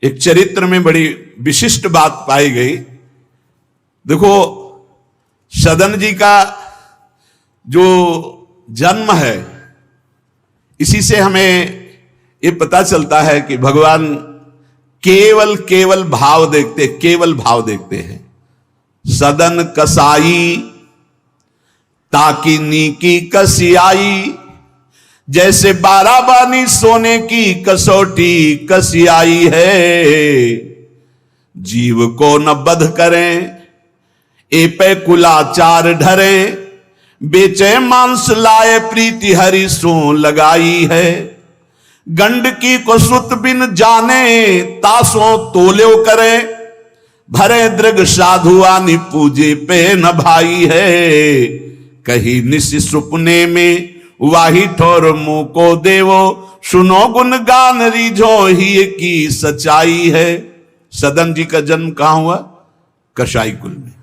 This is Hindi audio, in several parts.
एक चरित्र में बड़ी विशिष्ट बात पाई गई। देखो, सदन जी का जो जन्म है, इसी से हमें ये पता चलता है कि भगवान केवल भाव देखते, केवल भाव देखते हैं। सदन कसाई ताकि नीकी कसियाई, जैसे बाराबानी सोने की कसौटी कसियाई है। जीव को न बध करें ए पे कुलाचार ढरे, बेचे मांस लाए प्रीति हरि सो लगाई है। गंडकी को सुत बिन जाने तासों तोल्यो करे, भरे दृग साधुआनी पूजे पे न भाई है। कही निशि सुपने में वाही ठोर मुंह को देवो, सुनो गुणगान रीझो ही की सच्चाई है। सदन जी का जन्म कहां हुआ? कसाई कुल में,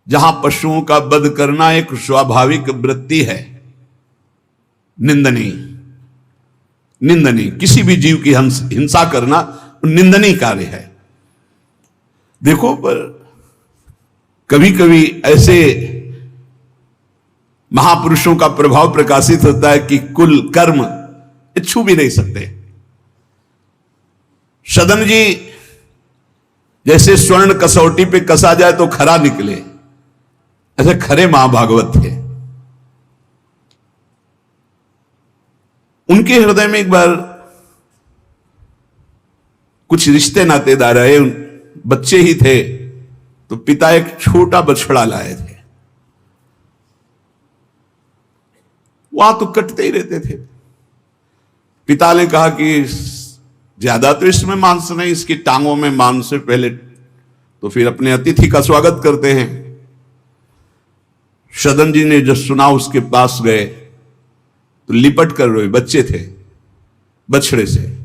जहां पशुओं का वध करना एक स्वाभाविक वृत्ति है, निंदनीय। किसी भी जीव की हिंसा करना निंदनीय कार्य है। देखो, पर कभी कभी ऐसे महापुरुषों का प्रभाव प्रकाशित होता है कि कुल कर्म छू भी नहीं सकते। सदन जी जैसे स्वर्ण कसौटी पे कसा जाए तो खरा निकले, ऐसे खरे महाभागवत थे। उनके हृदय में एक बार कुछ रिश्ते नातेदार आए, बच्चे ही थे, तो पिता एक छोटा बछड़ा लाए थे। वहां तो कटते ही रहते थे। पिता ने कहा कि ज्यादा तो इसमें मांस नहीं, इसकी टांगों में मांस से पहले तो फिर अपने अतिथि का स्वागत करते हैं। सदन जी ने जब सुना, उसके पास गए तो लिपट कर रोए। बच्चे थे, बछड़े से,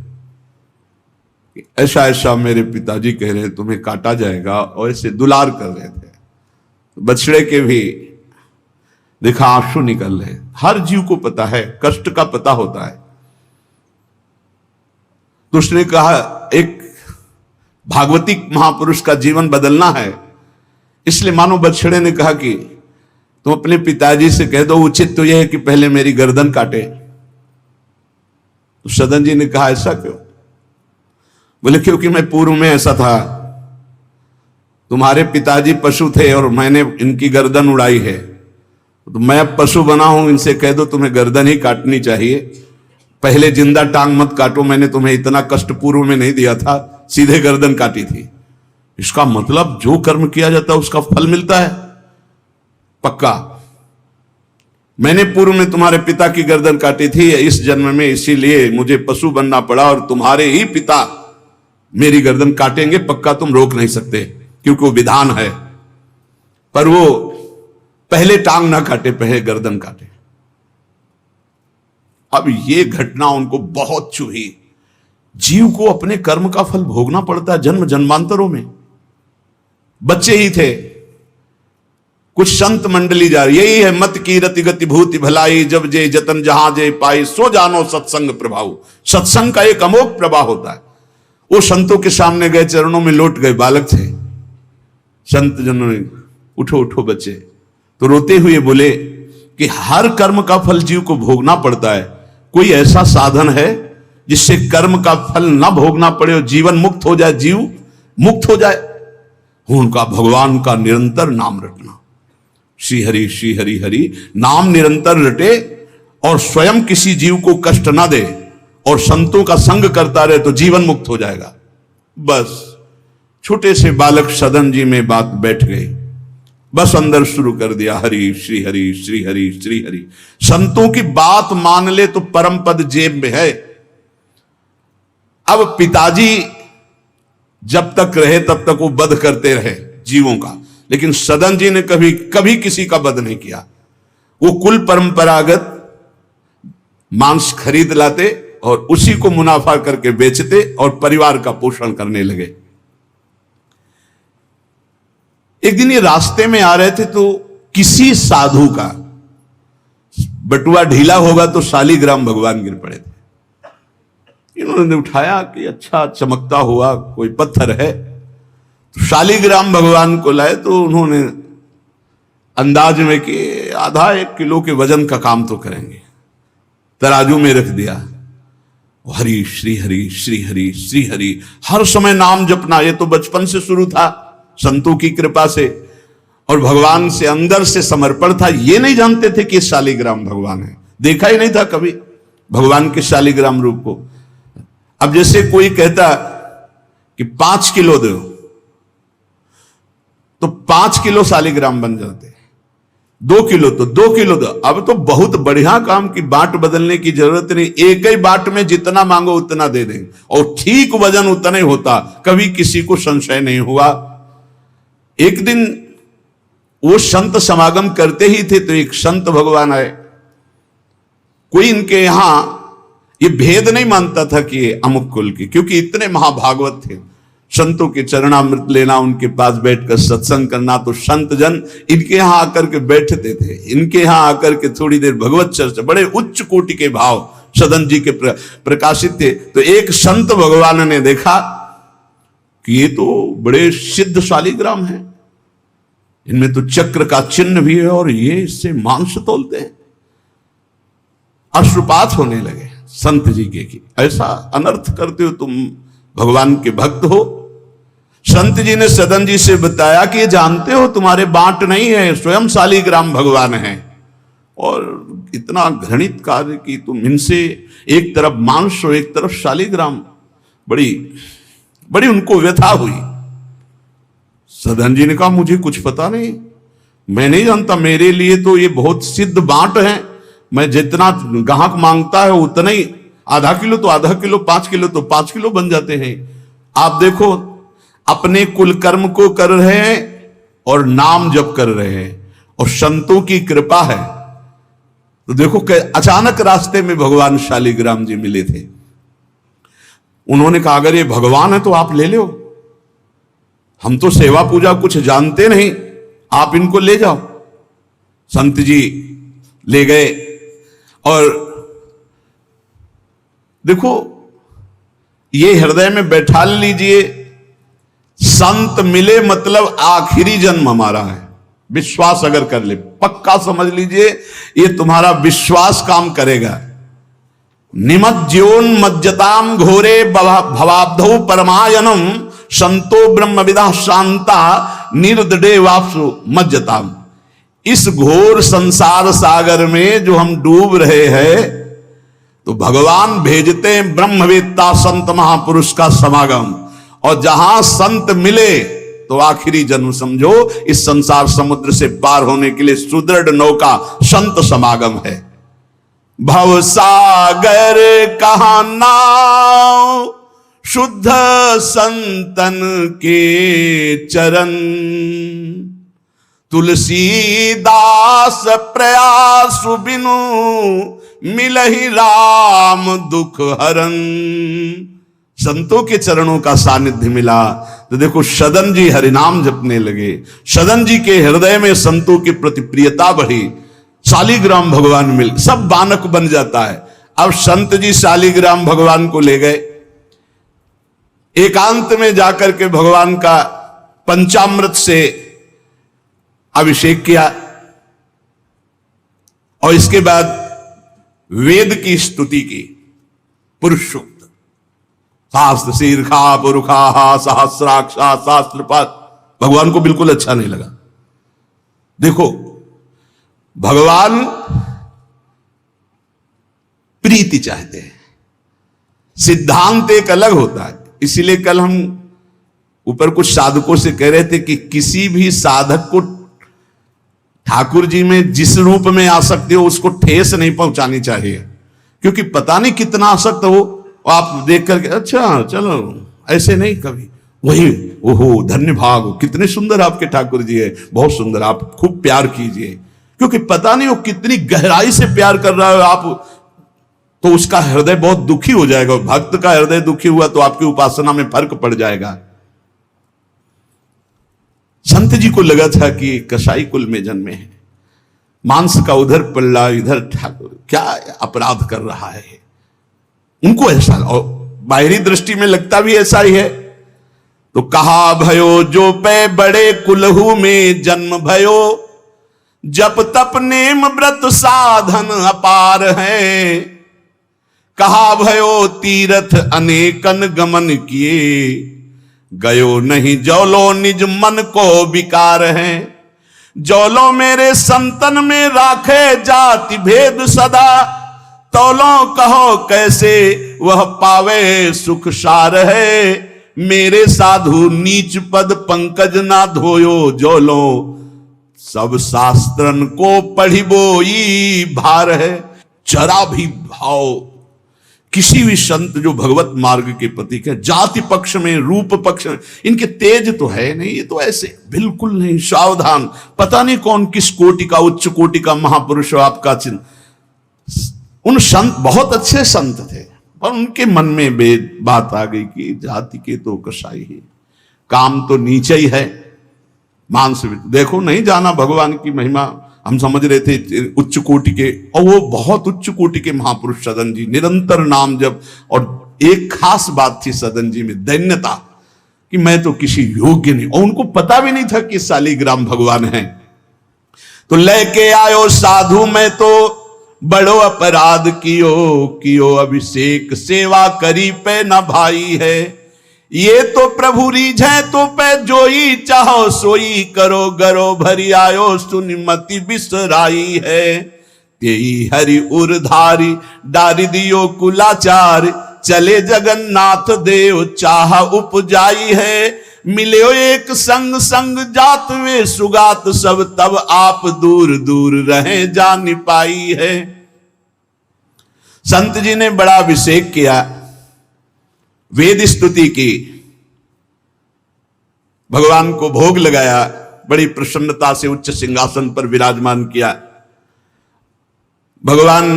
ऐसा ऐसा मेरे पिताजी कह रहे तुम्हें काटा जाएगा, और ऐसे दुलार कर रहे थे। बछड़े के भी देखा आंसू निकल रहे। हर जीव को पता है, कष्ट का पता होता है। तो उसने कहा, एक भागवती महापुरुष का जीवन बदलना है, इसलिए मानो बछड़े ने कहा कि तुम अपने पिताजी से कह दो, उचित तो यह है कि पहले मेरी गर्दन काटे। तो सदन जी ने कहा, ऐसा क्यों? बोले, क्योंकि मैं पूर्व में ऐसा था, तुम्हारे पिताजी पशु थे और मैंने इनकी गर्दन उड़ाई है, तो मैं अब पशु बना हूं, इनसे कह दो तुम्हें गर्दन ही काटनी चाहिए, पहले जिंदा टांग मत काटो, मैंने तुम्हें इतना कष्ट पूर्व में नहीं दिया था, सीधे गर्दन काटी थी। इसका मतलब जो कर्म किया जाता है उसका फल मिलता है पक्का। मैंने पूर्व में तुम्हारे पिता की गर्दन काटी थी इस जन्म में, इसीलिए मुझे पशु बनना पड़ा, और तुम्हारे ही पिता मेरी गर्दन काटेंगे पक्का, तुम रोक नहीं सकते, क्योंकि वो विधान है। पर वो पहले टांग ना काटे, पहले गर्दन काटे। अब ये घटना उनको बहुत चुभी। जीव को अपने कर्म का फल भोगना पड़ता है जन्म जन्मांतरों में। बच्चे ही थे, कुछ संत मंडली जा रही, यही है मत की रति गति भूति भलाई, जब जे जतन जहां जे पाई, सो जानो सत्संग प्रभाव। सत्संग का एक अमोघ प्रभाव होता है। वो संतों के सामने गए, चरणों में लौट गए, बालक थे। संत जनों ने, उठो उठो बच्चे, तो रोते हुए बोले कि हर कर्म का फल जीव को भोगना पड़ता है, कोई ऐसा साधन है जिससे कर्म का फल ना भोगना पड़े और जीवन मुक्त हो जाए, जीव मुक्त हो जाए? उनका भगवान का निरंतर नाम रटना, श्री हरि हरि नाम निरंतर रटे, और स्वयं किसी जीव को कष्ट ना दे, और संतों का संग करता रहे, तो जीवन मुक्त हो जाएगा। बस छोटे से बालक सदन जी में बात बैठ गई, बस अंदर शुरू कर दिया, हरि श्री हरि श्री हरि श्री हरि। संतों की बात मान ले तो परम पद जेब में है। अब पिताजी जब तक रहे तब तक वो वध करते रहे जीवों का, लेकिन सदन जी ने कभी कभी किसी का वध नहीं किया। वो कुल परंपरागत मांस खरीद लाते और उसी को मुनाफा करके बेचते और परिवार का पोषण करने लगे। एक दिन ये रास्ते में आ रहे थे तो किसी साधु का बटुआ ढीला होगा तो शालीग्राम भगवान गिर पड़े थे। इन्होंने उठाया कि अच्छा चमकता हुआ कोई पत्थर है, तो शालिग्राम भगवान को लाए। तो उन्होंने अंदाज में कि आधा 1 किलो के वजन का काम तो करेंगे, तराजू में रख दिया। हरि श्री हरि श्री हरि श्री हरि, हर समय नाम जपना। ये तो बचपन से शुरू था संतों की कृपा से, और भगवान से अंदर से समर्पण था। ये नहीं जानते थे कि शालिग्राम भगवान है, देखा ही नहीं था कभी भगवान के शालिग्राम रूप को। अब जैसे कोई कहता कि 5 किलो दो, तो 5 किलो शालिग्राम बन जाते, 2 किलो तो 2 किलो दो। अब तो बहुत बढ़िया काम की बाट बदलने की जरूरत नहीं, एक ही बाट में जितना मांगो उतना दे देंगे, और ठीक वजन उतना ही होता, कभी किसी को संशय नहीं हुआ। एक दिन वो संत समागम करते ही थे, तो एक संत भगवान आए। कोई इनके यहां ये भेद नहीं मानता था कि ये अमुक कुल की, क्योंकि इतने महाभागवत थे। संतों के चरणामृत लेना, उनके पास बैठकर सत्संग करना, तो संत जन इनके यहां आकर के बैठते थे, इनके यहां आकर के थोड़ी देर भगवत चर्चा। बड़े उच्च कोटि के भाव सदन जी के प्रकाशित थे। तो एक संत भगवान ने देखा कि ये तो बड़े सिद्ध शालिग्राम हैं, इनमें तो चक्र का चिन्ह भी है, और ये इससे मांस तोलते हैं। अश्रुपात होने लगे संत जी के कि ऐसा अनर्थ करते हो तुम, भगवान के भक्त हो। संत जी ने सदन जी से बताया कि ये जानते हो तुम्हारे बांट नहीं है, स्वयं शालिग्राम भगवान है, और इतना घृणित कार्य की तुम इनसे, एक तरफ मांस और एक तरफ शालिग्राम। बड़ी बड़ी उनको व्यथा हुई। सदन जी ने कहा मुझे कुछ पता नहीं, मैं नहीं जानता, मेरे लिए तो ये बहुत सिद्ध बांट है, मैं जितना ग्राहक मांगता है उतना ही, आधा किलो तो आधा किलो, 5 किलो तो 5 किलो बन जाते हैं। आप देखो अपने कुल कर्म को कर रहे हैं और नाम जप कर रहे हैं, और संतों की कृपा है। तो देखो अचानक रास्ते में भगवान शालिग्राम जी मिले थे। उन्होंने कहा अगर ये भगवान है तो आप ले लो, हम तो सेवा पूजा कुछ जानते नहीं, आप इनको ले जाओ। संत जी ले गए, और देखो ये हृदय में बैठा लीजिए, संत मिले मतलब आखिरी जन्म हमारा है। विश्वास अगर कर ले, पक्का समझ लीजिए ये तुम्हारा विश्वास काम करेगा। निमज्जोन्मज्जताम घोरे भवाब्धौ परमायनम संतो ब्रह्मविदा शांता निर्दडे वापसु मज्जताम। इस घोर संसार सागर में जो हम डूब रहे हैं, तो भगवान भेजते हैं ब्रह्मवेत्ता संत महापुरुष का समागम, और जहां संत मिले तो आखिरी जन्म समझो इस संसार समुद्र से पार होने के लिए सुदृढ़ नौका संत समागम है। भव सागर कहा नाव, शुद्ध संतन के चरण, तुलसीदास प्रयास बिनु मिलहि राम दुख हरन। संतों के चरणों का सानिध्य मिला तो देखो सदन जी हरिनाम जपने लगे, सदन जी के हृदय में संतों की प्रति प्रियता बढ़ी, शालिग्राम भगवान मिल, सब बानक बन जाता है। अब संत जी शालिग्राम भगवान को ले गए, एकांत में जाकर के भगवान का पंचामृत से अभिषेक किया, और इसके बाद वेद की स्तुति की, पुरुष सूक्त, शास्त्र शीर्षा पुरुषा सहस्राक्षा शास्त्रपात। भगवान को बिल्कुल अच्छा नहीं लगा। देखो भगवान प्रीति चाहते हैं, सिद्धांत एक अलग होता है। इसीलिए कल हम ऊपर कुछ साधकों से कह रहे थे कि किसी भी साधक को ठाकुर जी में जिस रूप में आसक्ति हो उसको ठेस नहीं पहुंचानी चाहिए, क्योंकि पता नहीं कितना आसक्त हो, आप देख करके अच्छा चलो, ऐसे नहीं कभी वही ओहो धन्य भाग, कितने सुंदर आपके ठाकुर जी है, बहुत सुंदर, आप खूब प्यार कीजिए, क्योंकि पता नहीं वो कितनी गहराई से प्यार कर रहा है आप, तो उसका हृदय बहुत दुखी हो जाएगा। भक्त का हृदय दुखी हुआ तो आपकी उपासना में फर्क पड़ जाएगा। संत जी को लगा था कि कसाई कुल में जन्मे हैं, मांस का उधर पल्ला इधर ठाकुर, क्या अपराध कर रहा है, उनको ऐसा। और बाहरी दृष्टि में लगता भी ऐसा ही है। तो कहा भयो जो पे बड़े कुलहू में जन्म भयो, जप तप नेम व्रत साधन अपार है। कहा भयो तीर्थ अनेकन गमन किए, गयो नहीं जौलो निज मन को विकार है। जौलो मेरे संतन में राखे जाति भेद सदा, तौलो कहो कैसे वह पावे सुख सार है। मेरे साधु नीच पद पंकज ना धोयो, जौलो सब शास्त्रन को पढ़िबोई भार है। जरा भी भाव किसी भी संत जो भगवत मार्ग के प्रतीक है, जाति पक्ष में रूप पक्ष में इनके तेज तो है नहीं, ये तो ऐसे बिल्कुल नहीं, सावधान। पता नहीं कौन किस कोटि का, उच्च कोटि का महापुरुष आपका चिन्ह। उन संत बहुत अच्छे संत थे, पर उनके मन में बात आ गई कि जाति के तो कसाई ही, काम तो नीचे ही है, मांस देखो नहीं जाना भगवान की महिमा। हम समझ रहे थे उच्च कोटि के, और वो बहुत उच्च कोटि के महापुरुष सदन जी, निरंतर नाम जप। और एक खास बात थी सदन जी में, दैन्यता, कि मैं तो किसी योग्य नहीं, और उनको पता भी नहीं था कि शालिग्राम भगवान है। तो लेके आयो साधु मैं तो बड़ो अपराध कियो अभिषेक, सेवा करी पे न भाई है। ये तो प्रभु रीझे तो पे जोई, चाहो सोई करो गरो भरी आयो, सुनिमति बिसराई है। तेई हरि उरधारी डारी दियो कुलाचार, चले जगन्नाथ देव चाह उपजाई है। मिले एक संग संग जात वे सुगात सब, तब आप दूर दूर रहे जान पाई है। संत जी ने बड़ा अभिषेक किया, वेद स्तुति की, भगवान को भोग लगाया, बड़ी प्रसन्नता से उच्च सिंहासन पर विराजमान किया। भगवान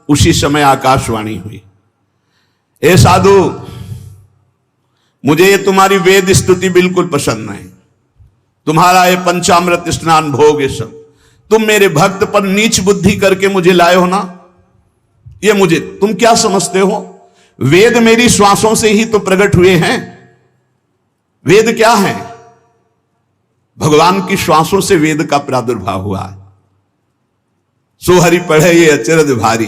उसी समय आकाशवाणी हुई, ए साधु, मुझे ये तुम्हारी वेद स्तुति बिल्कुल पसंद नहीं, तुम्हारा ये पंचामृत स्नान भोग ये सब, तुम मेरे भक्त पर नीच बुद्धि करके मुझे लाए हो ना, ये मुझे तुम क्या समझते हो? वेद मेरी श्वासों से ही तो प्रकट हुए हैं। वेद क्या है? भगवान की श्वासों से वेद का प्रादुर्भाव हुआ है। सो हरि पढ़े ये अचरज भारी,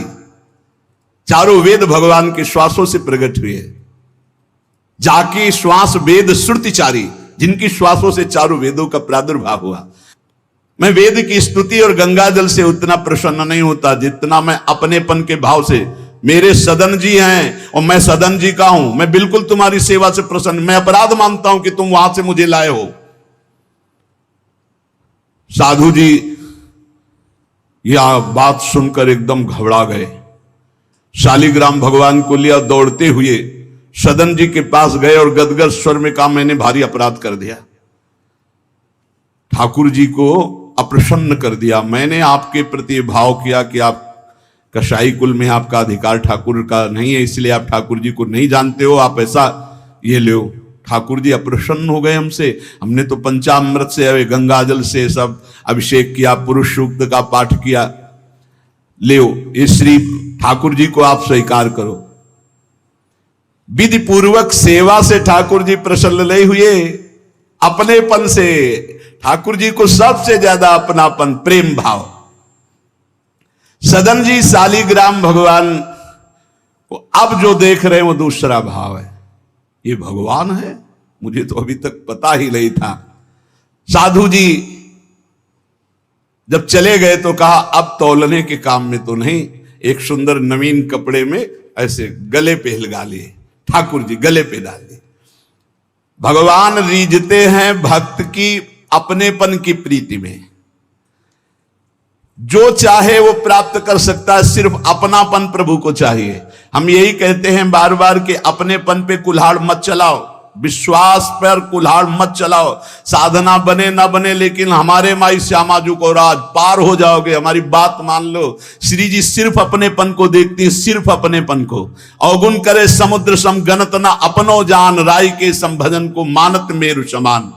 चारों वेद भगवान के श्वासों से प्रकट हुए। जाकी श्वास वेद श्रुतिचारी, जिनकी श्वासों से चारों वेदों का प्रादुर्भाव हुआ। मैं वेद की स्तुति और गंगा जल से उतना प्रसन्न नहीं होता जितना मैं अपनेपन के भाव से, मेरे सदन जी हैं और मैं सदन जी का हूं, मैं बिल्कुल तुम्हारी सेवा से प्रसन्न, मैं अपराध मानता हूं कि तुम वहां से मुझे लाए हो। साधु जी यह बात सुनकर एकदम घबरा गए, शालिग्राम भगवान को लिया, दौड़ते हुए सदन जी के पास गए और गदगद स्वर में कहा, मैंने भारी अपराध कर दिया, ठाकुर जी को अप्रसन्न कर दिया। मैंने आपके प्रति भाव किया कि आप कसाई कुल में आपका अधिकार ठाकुर का नहीं है, इसलिए आप ठाकुर जी को नहीं जानते हो, आप ऐसा ये लो। ठाकुर जी अप्रसन्न हो गए हमसे, हमने तो पंचामृत से, गंगा जल से सब अभिषेक किया, पुरुष सूक्त का पाठ किया, ले इस श्री ठाकुर जी को आप स्वीकार करो। विधि पूर्वक सेवा से ठाकुर जी प्रसन्न नहीं हुए, अपनेपन से ठाकुर जी को सबसे ज्यादा अपनापन, प्रेम भाव। सदन जी शालिग्राम भगवान को अब जो देख रहे हैं वो दूसरा भाव है, ये भगवान है, मुझे तो अभी तक पता ही नहीं था। साधु जी जब चले गए तो कहा, अब तौलने के काम में तो नहीं, एक सुंदर नवीन कपड़े में ऐसे गले पे लगा लिए, ठाकुर जी गले पे डाल दिए। भगवान रीझते हैं भक्त की अपनेपन की प्रीति में, जो चाहे वो प्राप्त कर सकता है, सिर्फ अपनापन प्रभु को चाहिए। हम यही कहते हैं बार बार कि अपनेपन पे कुल्हाड़ मत चलाओ, विश्वास पर कुल्हाड़ मत चलाओ, साधना बने ना बने, लेकिन हमारे माई श्यामा जी को राज पार हो जाओगे, हमारी बात मान लो। श्री जी सिर्फ अपनेपन को देखती है, सिर्फ अपनेपन को। अवगुण करे समुद्र सम गणत ना अपनो जान, राय के संभजन को मानत मेरु समान।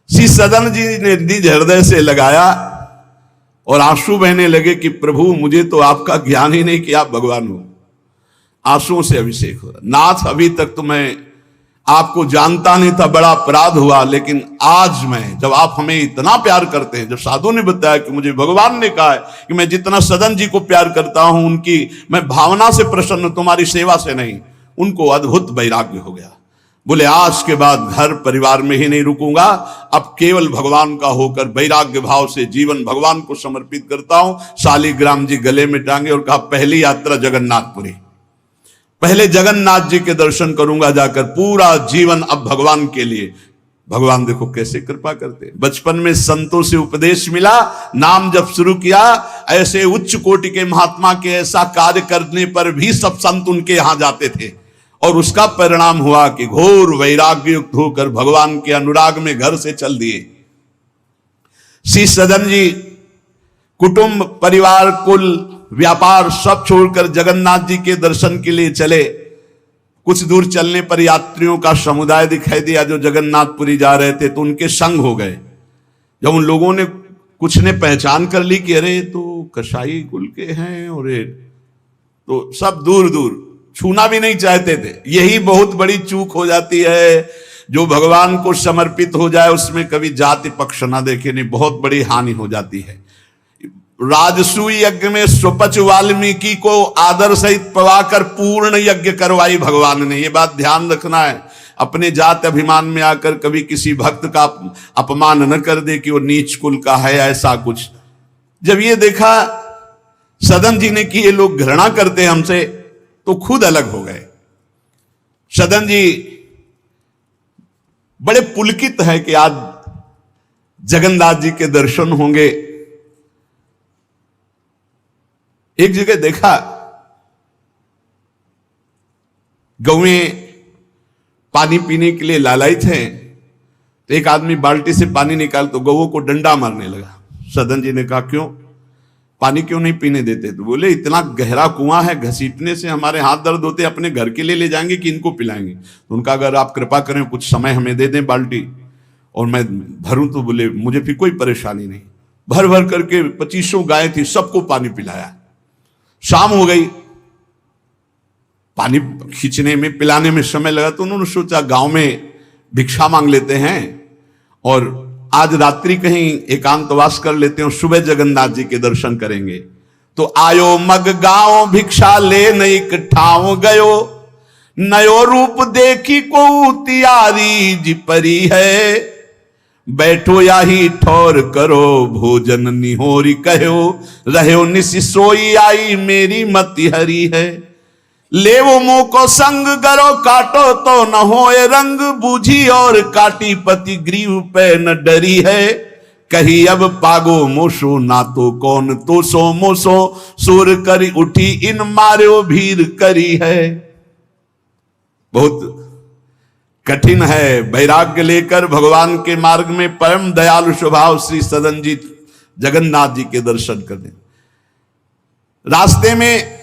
श्री सदन जी ने निज हृदय से लगाया और आंसू बहने लगे कि प्रभु मुझे तो आपका ज्ञान ही नहीं कि आप भगवान हो। आंसुओं से अभिषेक हो रहा, नाथ अभी तक तो मैं आपको जानता नहीं था, बड़ा अपराध हुआ, लेकिन आज मैं, जब आप हमें इतना प्यार करते हैं, जब साधु ने बताया कि मुझे भगवान ने कहा है कि मैं जितना सदन जी को प्यार करता हूं उनकी मैं भावना से प्रसन्न, तुम्हारी सेवा से नहीं, उनको अद्भुत वैराग्य हो गया। बोले आज के बाद घर परिवार में ही नहीं रुकूंगा, अब केवल भगवान का होकर वैराग्य भाव से जीवन भगवान को समर्पित करता हूं। शालिग्राम जी गले में टांगे और कहा पहली यात्रा जगन्नाथपुरी, पहले जगन्नाथ जी के दर्शन करूंगा जाकर, पूरा जीवन अब भगवान के लिए। भगवान देखो कैसे कृपा करते हैं। बचपन में संतों से उपदेश मिला, नाम जब शुरू किया, ऐसे उच्च कोटि के महात्मा के ऐसा कार्य करने पर भी सब संत उनके यहां जाते थे, और उसका परिणाम हुआ कि घोर वैराग्य युक्त होकर भगवान के अनुराग में घर से चल दिए। श्री सदन जी कुटुंब परिवार कुल व्यापार सब छोड़कर जगन्नाथ जी के दर्शन के लिए चले। कुछ दूर चलने पर यात्रियों का समुदाय दिखाई दिया जो जगन्नाथपुरी जा रहे थे, तो उनके संग हो गए। जब उन लोगों ने, कुछ ने पहचान कर ली कि अरे तो कसाई कुल के हैं, और तो सब दूर दूर छूना भी नहीं चाहते थे। यही बहुत बड़ी चूक हो जाती है, जो भगवान को समर्पित हो जाए उसमें कभी जाति पक्ष ना देखे, नहीं, बहुत बड़ी हानि हो जाती है। राजसूय यज्ञ में स्वपच वाल्मीकि को आदर सहित पवाकर पूर्ण यज्ञ करवाई भगवान ने। ये बात ध्यान रखना है, अपने जात अभिमान में आकर कभी किसी भक्त का अपमान न कर दे कि वो नीच कुल का है, ऐसा कुछ। जब ये देखा सदन जी ने कि ये लोग घृणा करते हैं हमसे, तो खुद अलग हो गए। सदन जी बड़े पुलकित है कि आज जगन्नाथ जी के दर्शन होंगे। एक जगह देखा, गौएं पानी पीने के लिए लालायित हैं, तो एक आदमी बाल्टी से पानी निकाल तो गौओं को डंडा मारने लगा। सदन जी ने कहा क्यों, पानी क्यों नहीं पीने देते? तो बोले इतना गहरा कुआं है, घसीटने से हमारे हाथ दर्द होते, अपने घर के लिए ले जाएंगे कि इनको पिलाएंगे? तो उनका अगर आप कृपा करें कुछ समय हमें दे दें बाल्टी और मैं भरूं, तो बोले मुझे फिर कोई परेशानी नहीं। भर भर करके 2500 गाय थी, सबको पानी पिलाया। शाम हो गई, पानी खींचने में पिलाने में समय लगा, तो उन्होंने सोचा गांव में भिक्षा मांग लेते हैं और आज रात्रि कहीं एकांतवास कर लेते हैं, सुबह जगन्नाथ जी के दर्शन करेंगे। तो आयो मग गांव भिक्षा ले नई ठाव गयो, नयो रूप देखी को तियारी जी परी है, बैठो या ही ठौर करो भोजन निहोरी कहो, रहो निसि सोई आई मेरी मति हरी है, ले वो मुंह को संग गरो काटो तो न होए रंग, बूझी और काटी पति ग्रीव पे न डरी है, कही अब पागो मोशो ना तो कौन तो सो मोसो, सुर करी उठी इन मार्यो भीर करी है। बहुत कठिन है, वैराग्य लेकर भगवान के मार्ग में परम दयालु स्वभाव श्री सदन जी जगन्नाथ जी के दर्शन करने। रास्ते में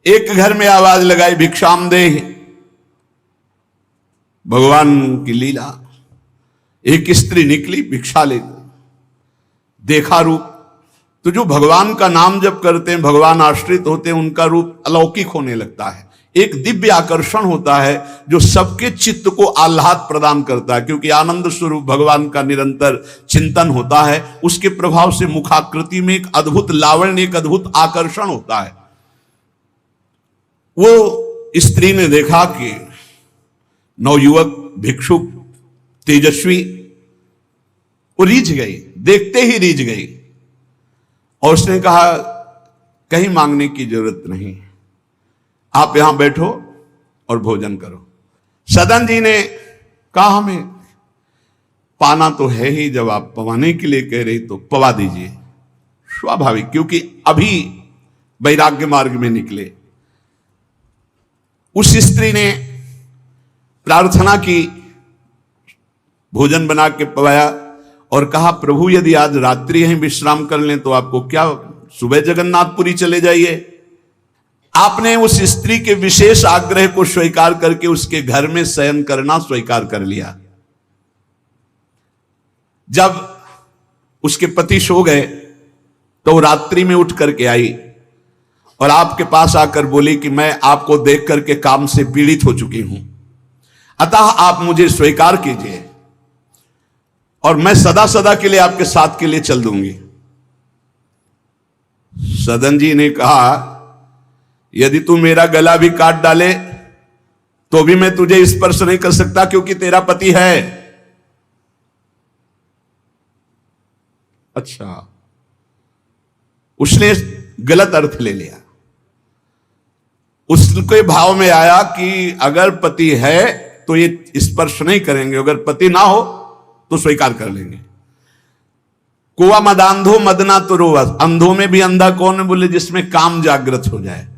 एक घर में आवाज लगाई भिक्षाम दे, भगवान की लीला। एक स्त्री निकली भिक्षा लेकर, देखा रूप, तो जो भगवान का नाम जप करते हैं, भगवान आश्रित होते हैं, उनका रूप अलौकिक होने लगता है। एक दिव्य आकर्षण होता है जो सबके चित्त को आह्लाद प्रदान करता है, क्योंकि आनंद स्वरूप भगवान का निरंतर चिंतन होता है। उसके प्रभाव से मुखाकृति में एक अद्भुत लावण्य, एक अद्भुत आकर्षण होता है। वो स्त्री ने देखा कि नवयुवक भिक्षुक तेजस्वी, वो रीझ गई, देखते ही रीझ गई, और उसने कहा कहीं मांगने की जरूरत नहीं, आप यहां बैठो और भोजन करो। सदन जी ने कहा हमें पाना तो है ही, जब आप पवाने के लिए कह रही तो पवा दीजिए। स्वाभाविक, क्योंकि अभी वैराग्य मार्ग में निकले। उस स्त्री ने प्रार्थना की, भोजन बना के पवाया और कहा प्रभु यदि आज रात्रि यहीं विश्राम कर लें तो आपको क्या, सुबह जगन्नाथपुरी चले जाइए। आपने उस स्त्री के विशेष आग्रह को स्वीकार करके उसके घर में शयन करना स्वीकार कर लिया। जब उसके पति सो गए तो रात्रि में उठ करके आई और आपके पास आकर बोली कि मैं आपको देख करके काम से पीड़ित हो चुकी हूं, अतः आप मुझे स्वीकार कीजिए और मैं सदा सदा के लिए आपके साथ के लिए चल दूंगी। सदन जी ने कहा, यदि तू मेरा गला भी काट डाले तो भी मैं तुझे स्पर्श नहीं कर सकता, क्योंकि तेरा पति है। अच्छा, उसने गलत अर्थ ले लिया। उसके भाव में आया कि अगर पति है तो ये स्पर्श नहीं करेंगे, अगर पति ना हो तो स्वीकार कर लेंगे। कुआ मदांधो मदना तो रोवस, अंधों में भी अंधा कौन है, बोले जिसमें काम जागृत हो जाए।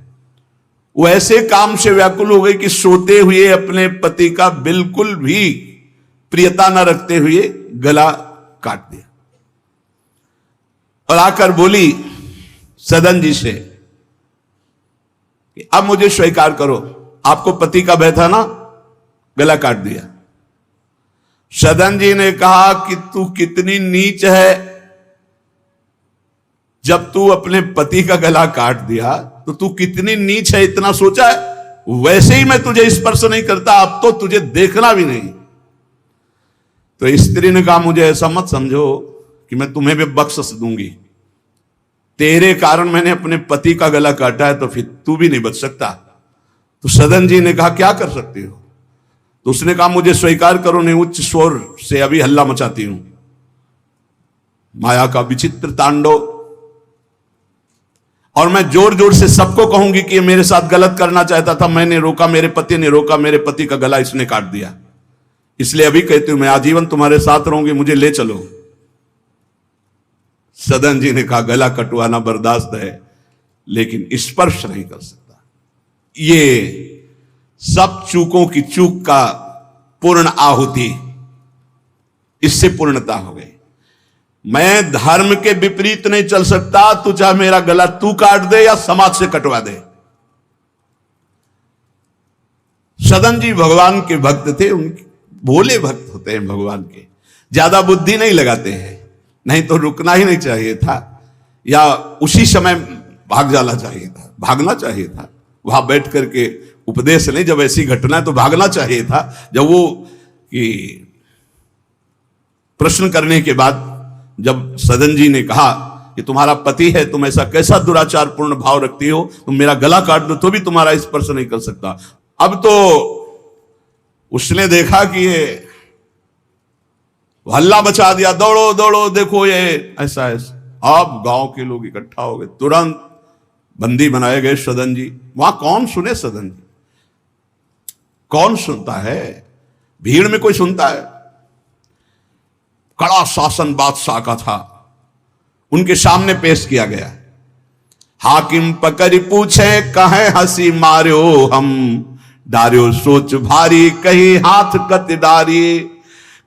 वो ऐसे काम से व्याकुल हो गई कि सोते हुए अपने पति का बिल्कुल भी प्रियता न रखते हुए गला काट दिया और आकर बोली सदन जी से कि अब मुझे स्वीकार करो, आपको पति का भय था ना, गला काट दिया। सदन जी ने कहा कि तू कितनी नीच है, जब तू अपने पति का गला काट दिया तो तू कितनी नीच है, इतना सोचा है? वैसे ही मैं तुझे स्पर्श नहीं करता, अब तो तुझे देखना भी नहीं। तो स्त्री ने कहा, मुझे ऐसा मत समझो कि मैं तुम्हें भी बख्श दूंगी, तेरे कारण मैंने अपने पति का गला काटा है, तो फिर तू भी नहीं बच सकता। तो सदन जी ने कहा, क्या कर सकती हो? तो उसने कहा, मुझे स्वीकार करो, नहीं उच्च स्वर से अभी हल्ला मचाती हूं। माया का विचित्र तांडव, और मैं जोर जोर से सबको कहूंगी कि ये मेरे साथ गलत करना चाहता था, मैंने रोका, मेरे पति ने रोका, मेरे पति का गला इसने काट दिया, इसलिए अभी कहती हूं मैं आजीवन तुम्हारे साथ रहूंगी, मुझे ले चलो। सदन जी ने कहा, गला कटवाना बर्दाश्त है लेकिन स्पर्श नहीं कर सकता। ये सब चूकों की चूक का पूर्ण आहुति, इससे पूर्णता हो गई। मैं धर्म के विपरीत नहीं चल सकता, तू चाहे मेरा गला तू काट दे या समाज से कटवा दे। सदन जी भगवान के भक्त थे, उनके भोले भक्त होते हैं भगवान के, ज्यादा बुद्धि नहीं लगाते हैं, नहीं तो रुकना ही नहीं चाहिए था या उसी समय भाग जाना चाहिए था, भागना चाहिए था। वहां बैठ करके उपदेश नहीं, जब ऐसी घटना है तो भागना चाहिए था। जब वो कि प्रश्न करने के बाद जब सदन जी ने कहा कि तुम्हारा पति है, तुम ऐसा कैसा दुराचार पूर्ण भाव रखती हो, तुम मेरा गला काट दो तो भी तुम्हारा स्पर्श नहीं कर सकता। अब तो उसने देखा कि ये हल्ला मचा दिया, दौड़ो दौड़ो, देखो ये ऐसा ऐसा। अब गांव के लोग इकट्ठा हो गए, तुरंत बंदी बनाए गए सदन जी। वहां कौन सुने सदन जी, कौन सुनता है? भीड़ में कोई सुनता है? कड़ा शासन बादशाह का था, उनके सामने पेश किया गया। हाकिम पकड़ पूछे, कहे हंसी मार्यो हम, डार्यो सोच भारी, कही हाथ कत डारी।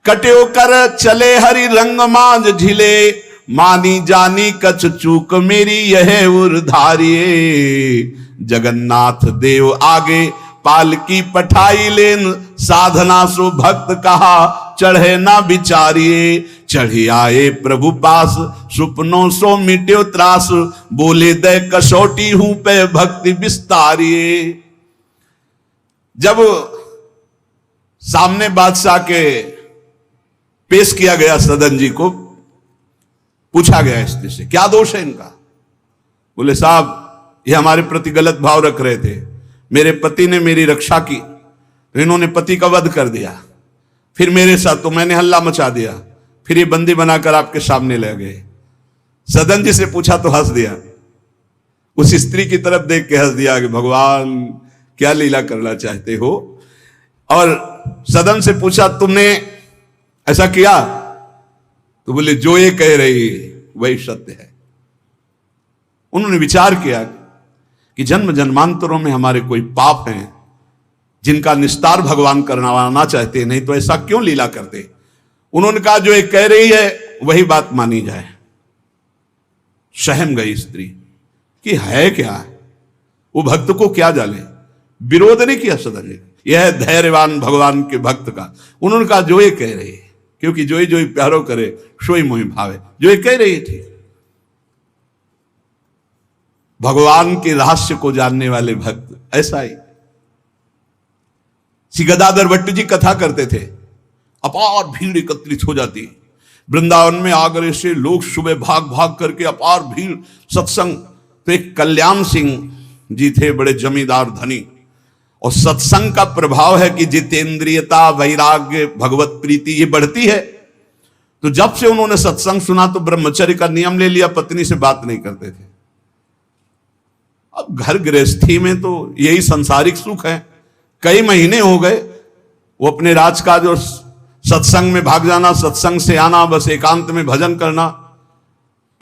कट्यो कर चले हरि रंग मांझ झिले, मानी जानी कछ चूक मेरी यह उर्धारिये। जगन्नाथ देव आगे पालकी पठाई लेन, साधना सो भक्त कहा चढ़े ना विचारिये। चढ़ी आए प्रभु पास, सुपनों सो मिट्यो त्रास, बोले दे कसौटी हूं पे भक्ति विस्तारिये। जब सामने बादशाह के पेश किया गया सदन जी को, पूछा गया स्त्री से क्या दोष है इनका। बोले साहब ये हमारे प्रति गलत भाव रख रहे थे, मेरे पति ने मेरी रक्षा की तो इन्होंने पति का वध कर दिया, फिर मेरे साथ तो मैंने हल्ला मचा दिया, फिर ये बंदी बनाकर आपके सामने ले गए। सदन जी से पूछा तो हंस दिया, उस स्त्री की तरफ देख के हंस दिया कि भगवान क्या लीला करना चाहते हो। और सदन से पूछा तुमने ऐसा किया, तो बोले जो ये कह रही वही सत्य है। उन्होंने विचार किया कि जन्म जन्मांतरों में हमारे कोई पाप हैं जिनका निस्तार भगवान करवाना चाहते, नहीं तो ऐसा क्यों लीला करते। उन्होंने कहा जो ये कह रही है वही बात मानी जाए। सहम गई स्त्री कि है क्या, वो भक्त को क्या जाने, विरोध नहीं किया सदन ने, यह धैर्यवान भगवान के भक्त का। उन्होंने कहा जो ये कह रही है, क्योंकि जो ही प्यारो करे सोई मोहि भावे, जो ये कह रही थी। भगवान के रहस्य को जानने वाले भक्त। ऐसा ही श्री गदाधर भट्ट जी कथा करते थे, अपार भीड़ एकत्रित हो जाती, वृंदावन में आगरे से लोग सुबह भाग भाग करके अपार भीड़ सत्संग। तो एक कल्याण सिंह जी थे, बड़े जमींदार धनी, और सत्संग का प्रभाव है कि जितेंद्रियता, वैराग्य, भगवत प्रीति ये बढ़ती है। तो जब से उन्होंने सत्संग सुना तो ब्रह्मचर्य का नियम ले लिया, पत्नी से बात नहीं करते थे। अब घर गृहस्थी में तो यही संसारिक सुख है। कई महीने हो गए वो अपने राजकाज और सत्संग में भाग जाना, सत्संग से आना, बस एकांत में भजन करना।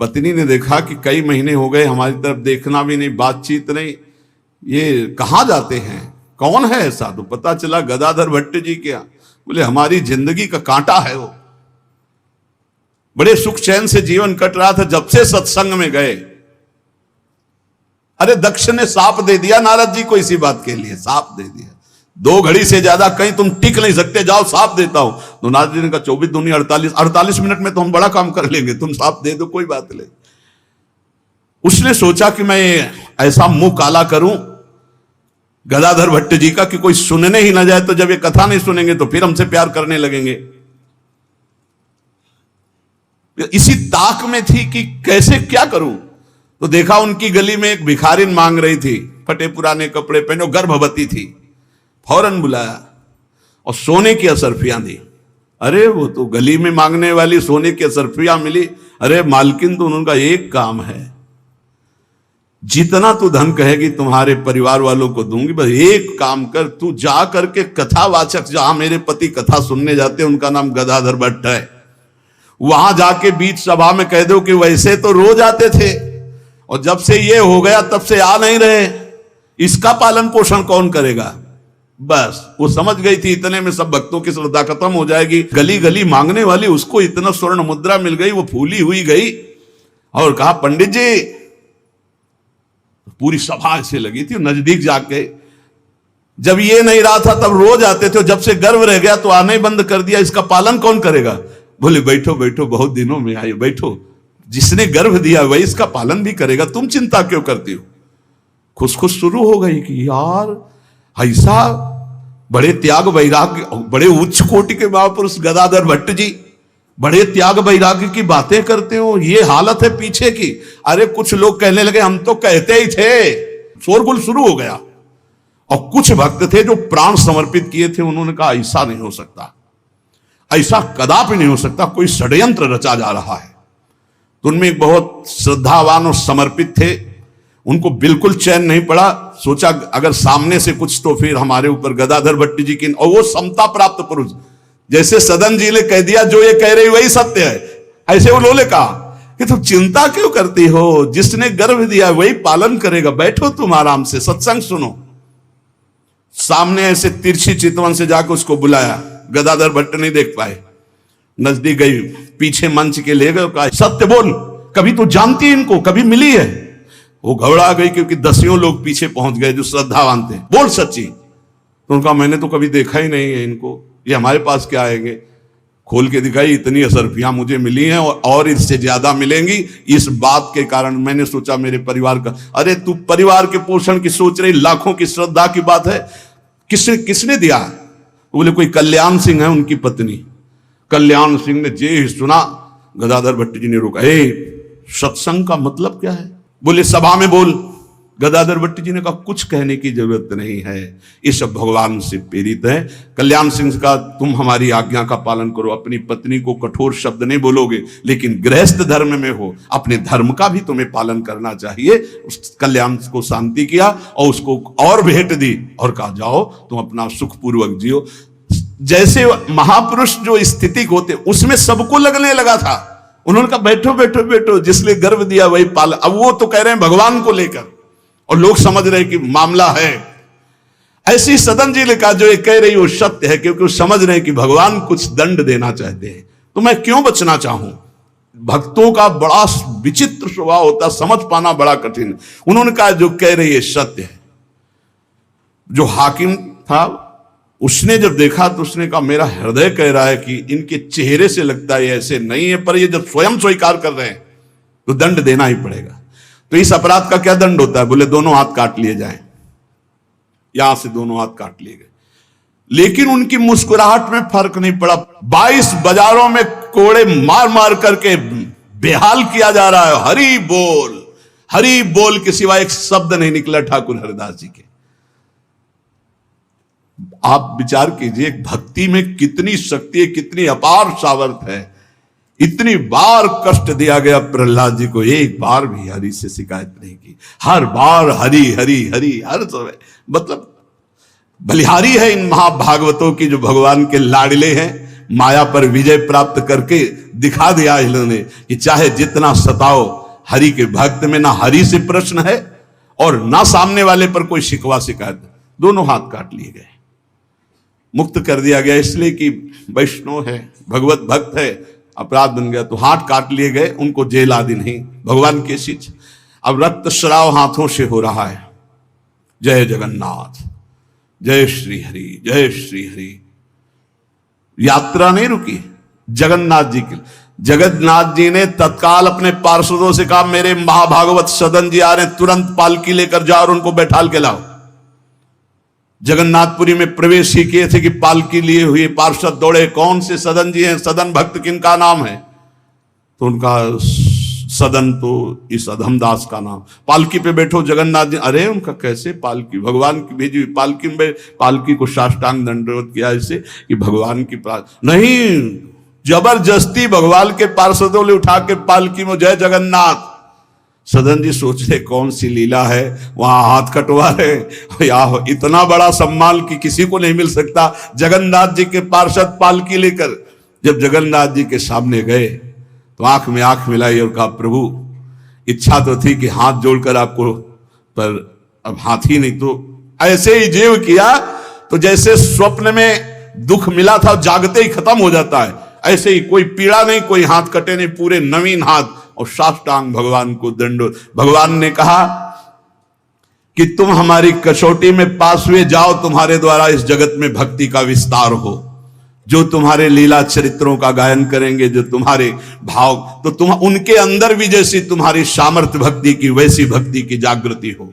पत्नी ने देखा कि कई महीने हो गए, हमारी तरफ देखना भी नहीं, बातचीत नहीं, ये कहाँ जाते हैं, कौन है ऐसा? तो पता चला गदाधर भट्ट जी क्या। बोले हमारी जिंदगी का कांटा है वो, बड़े सुख चैन से जीवन कट रहा था, जब से सत्संग में गए। अरे दक्ष ने साप दे दिया नारद जी को इसी बात के लिए, साप दे दिया। 2 घड़ी से ज्यादा कहीं तुम टिक नहीं सकते, जाओ साप देता हूं। तो नारद जी ने कहा 24 दूनी 48 मिनट में तो हम बड़ा काम कर लेंगे, तुम साप दे दो, कोई बात नहीं। उसने सोचा कि मैं ऐसा मुंह काला करूं गदाधर भट्ट जी का कि कोई सुनने ही ना जाए, तो जब ये कथा नहीं सुनेंगे तो फिर हमसे प्यार करने लगेंगे। इसी ताक में थी कि कैसे क्या करूं। तो देखा उनकी गली में एक भिखारिन मांग रही थी, फटे पुराने कपड़े पहने, गर्भवती थी। फौरन बुलाया और सोने की असरफियां दी। अरे वो तो गली में मांगने वाली सोने की असरफियां मिली। अरे मालकिन तो उनका एक काम है, जितना तू धन कहेगी तुम्हारे परिवार वालों को दूंगी, बस एक काम कर, तू जा करके कथावाचक, जहां मेरे पति कथा सुनने जाते हैं उनका नाम गदाधर भट्ट है, वहां जाके बीच सभा में कह दो कि वैसे तो रोज आते थे और जब से ये हो गया तब से आ नहीं रहे, इसका पालन पोषण कौन करेगा। बस वो समझ गई थी इतने में सब भक्तों की श्रद्धा खत्म हो जाएगी। गली गली मांगने वाली उसको इतना स्वर्ण मुद्रा मिल गई, वो फूली हुई गई और कहा पंडित जी, पूरी सभा ऐसे लगी थी, नजदीक जाके, जब ये नहीं रहा था तब रोज आते थे, जब से गर्व रह गया तो आने बंद कर दिया, इसका पालन कौन करेगा। बोले बैठो बैठो, बहुत दिनों में आए, बैठो, जिसने गर्भ दिया वही इसका पालन भी करेगा, तुम चिंता क्यों करती हो। खुश खुश शुरू हो गई कि यार ऐसा बड़े त्याग वैराग्य, बड़े उच्च कोटि के महापुरुष गदाधर भट्ट जी बड़े त्याग वैराग्य की बातें करते हो, ये हालत है पीछे की। अरे कुछ लोग कहने लगे हम तो कहते ही थे, शोरगुल शुरू हो गया। और कुछ भक्त थे जो प्राण समर्पित किए थे, उन्होंने कहा ऐसा नहीं हो सकता, ऐसा कदापि नहीं हो सकता, कोई षड्यंत्र रचा जा रहा है। तो उनमें एक बहुत श्रद्धावान और समर्पित थे, उनको बिल्कुल चैन नहीं पड़ा। सोचा अगर सामने से कुछ तो फिर हमारे ऊपर गदाधर भट्ट जी की, और वो समता प्राप्त पुरुष, जैसे सदन जी ने कह दिया जो ये कह रही वही सत्य है, ऐसे उन्होंने कहा कि तुम चिंता क्यों करती हो, जिसने गर्भ दिया वही पालन करेगा, बैठो तुम आराम से सत्संग सुनो। सामने ऐसे तिरछी चितवन से जाकर उसको बुलाया, गदाधर भट्ट नहीं देख पाए, नजदीक गई, पीछे मंच के ले गए, कहा सत्य बोल, कभी तो जानती है इनको, कभी मिली है। वो घबरा गई क्योंकि 10 लोग पीछे पहुंच गए जो श्रद्धावान थे। बोल सच्ची। तो उनका मैंने तो कभी देखा ही नहीं है इनको, ये हमारे पास क्या आएंगे। खोल के दिखाई, इतनी असरफियां मुझे मिली हैं और इससे ज्यादा मिलेंगी। इस बात के कारण मैंने सोचा मेरे परिवार का, अरे तू परिवार के पोषण की सोच रही, लाखों की श्रद्धा की बात है, किसने दिया। बोले कोई कल्याण सिंह है उनकी पत्नी। कल्याण सिंह ने जे ही सुना, गदाधर भट्ट जी ने रोका, सत्संग का मतलब क्या है। बोले सभा में बोल। गदाधर भट्ट जी ने कहा कुछ कहने की जरूरत नहीं है, ये सब भगवान से प्रेरित है। कल्याण सिंह का तुम हमारी आज्ञा का पालन करो, अपनी पत्नी को कठोर शब्द नहीं बोलोगे, लेकिन गृहस्थ धर्म में हो, अपने धर्म का भी तुम्हें पालन करना चाहिए। उस कल्याण को शांति किया और उसको और भेंट दी और कहा जाओ तुम अपना सुखपूर्वक जियो। जैसे महापुरुष जो स्थिति होते उसमें सबको लगने लगा था। उन्होंने कहा बैठो बैठो बैठो, जिसने गर्भ दिया वही पाल। अब वो तो कह रहे हैं भगवान को लेकर, और लोग समझ रहे हैं कि मामला है। ऐसी सदन जी ने कहा जो ये कह रही वो सत्य है, क्योंकि वो समझ रहे हैं कि भगवान कुछ दंड देना चाहते हैं, तो मैं क्यों बचना चाहूं। भक्तों का बड़ा विचित्र स्वभाव होता, समझ पाना बड़ा कठिन। उन्होंने कहा जो कह रही है सत्य है। जो हाकिम था उसने जब देखा तो उसने कहा मेरा हृदय कह रहा है कि इनके चेहरे से लगता है ऐसे नहीं है, पर ये जब स्वयं स्वीकार कर रहे हैं तो दंड देना ही पड़ेगा। तो इस अपराध का क्या दंड होता है? बोले दोनों हाथ काट लिए जाएं। यहां से दोनों हाथ काट लिए गए, लेकिन उनकी मुस्कुराहट में फर्क नहीं पड़ा। 22 बाजारों में कोड़े मार मार करके बेहाल किया जा रहा है। हरि बोल के सिवा एक शब्द नहीं निकला ठाकुर हरिदास जी के। आप विचार कीजिए, भक्ति में कितनी शक्ति है, कितनी अपार सामर्थ है। इतनी बार कष्ट दिया गया प्रहलाद जी को, एक बार भी हरि से शिकायत नहीं की। हर बार हरि हरि हरि, हर समय। मतलब बलिहारी है इन महाभागवतों की, जो भगवान के लाडले हैं। माया पर विजय प्राप्त करके दिखा दिया इन्होंने कि चाहे जितना सताओ, हरि के भक्त में ना हरि से प्रश्न है और ना सामने वाले पर कोई शिकवा शिकायत। दोनों हाथ काट लिए गए, मुक्त कर दिया गया, इसलिए कि वैष्णव है, भगवत भक्त है। अपराध बन गया तो हाथ काट लिए गए, उनको जेल आदि नहीं, भगवान की चीज। अब रक्त श्राव हाथों से हो रहा है। जय जगन्नाथ, जय श्री हरि, जय श्री हरि। यात्रा नहीं रुकी जगन्नाथ जी की। जगन्नाथ जी ने तत्काल अपने पार्षदों से कहा, मेरे महाभागवत सदन जी आ रहे हैं, तुरंत पालकी लेकर जाओ और उनको बैठाल के लाओ। जगन्नाथपुरी में प्रवेश ही किए थे कि पालकी लिए हुए पार्षद दौड़े, कौन से सदन जी हैं, सदन भक्त किनका नाम है? तो उनका सदन तो इस अधमदास का नाम। पालकी पे बैठो जगन्नाथ जी। अरे उनका कैसे पालकी, भगवान की भेजी हुई पालकी में। पालकी को साष्टांग दंडवत किया ऐसे कि भगवान की नहीं, जबरदस्ती भगवान के पार्षदों ने उठा के पालकी में, जय जगन्नाथ। सदन जी सोच रहे कौन सी लीला है, वहां हाथ कटवा रहे। या इतना बड़ा सम्मान कि किसी को नहीं मिल सकता। जगन्नाथ जी के पार्षद पालकी लेकर जब जगन्नाथ जी के सामने गए तो आंख में आंख मिलाई और कहा, प्रभु इच्छा तो थी कि हाथ जोड़कर आपको, पर अब हाथ ही नहीं। तो ऐसे ही जीव किया तो जैसे स्वप्न में दुख मिला था जागते ही खत्म हो जाता है, ऐसे ही कोई पीड़ा नहीं, कोई हाथ कटे नहीं, पूरे नवीन हाथ और साष्टांग भगवान को दंडोत। भगवान ने कहा कि तुम हमारी कसौटी में पास हुए, जाओ, तुम्हारे द्वारा इस जगत में भक्ति का विस्तार हो। जो तुम्हारे लीला चरित्रों का गायन करेंगे, जो तुम्हारे भाव, तो तुम उनके अंदर भी जैसी तुम्हारी सामर्थ्य भक्ति की, वैसी भक्ति की जागृति हो।